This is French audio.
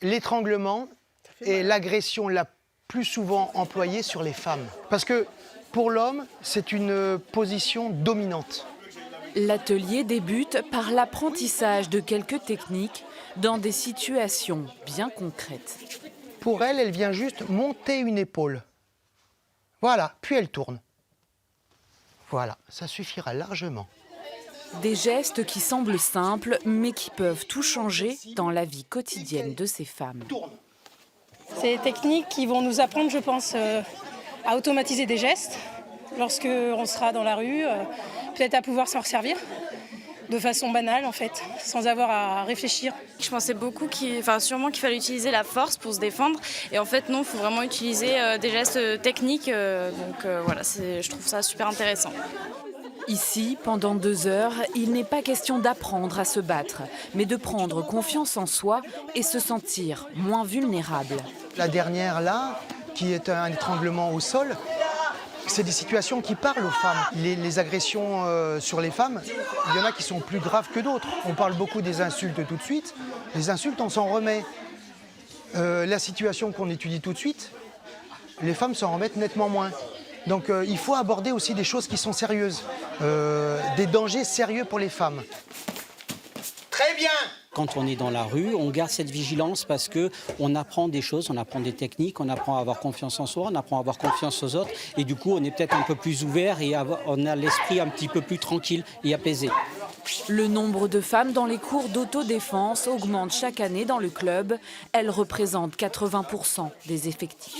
l'étranglement est l'agression la plus souvent employée sur les femmes. Parce que pour l'homme, c'est une position dominante. L'atelier débute par l'apprentissage de quelques techniques dans des situations bien concrètes. Pour elle, elle vient juste monter une épaule. Voilà, puis elle tourne. Voilà, ça suffira largement. Des gestes qui semblent simples, mais qui peuvent tout changer dans la vie quotidienne de ces femmes. C'est des techniques qui vont nous apprendre, je pense, à automatiser des gestes lorsque on sera dans la rue, peut-être à pouvoir s'en resservir de façon banale en fait, sans avoir à réfléchir. Je pensais beaucoup sûrement qu'il fallait utiliser la force pour se défendre et en fait non, il faut vraiment utiliser des gestes techniques, voilà, je trouve ça super intéressant. Ici, pendant 2 heures, il n'est pas question d'apprendre à se battre, mais de prendre confiance en soi et se sentir moins vulnérable. La dernière là, qui est un étranglement au sol, c'est des situations qui parlent aux femmes. Les agressions sur les femmes, il y en a qui sont plus graves que d'autres. On parle beaucoup des insultes tout de suite. Les insultes, on s'en remet. La situation qu'on étudie tout de suite, les femmes s'en remettent nettement moins. Donc il faut aborder aussi des choses qui sont sérieuses, des dangers sérieux pour les femmes. Très bien! Quand on est dans la rue, on garde cette vigilance parce qu'on apprend des choses, on apprend des techniques, on apprend à avoir confiance en soi, on apprend à avoir confiance aux autres. Et du coup, on est peut-être un peu plus ouvert et on a l'esprit un petit peu plus tranquille et apaisé. Le nombre de femmes dans les cours d'autodéfense augmente chaque année dans le club. Elles représentent 80% des effectifs.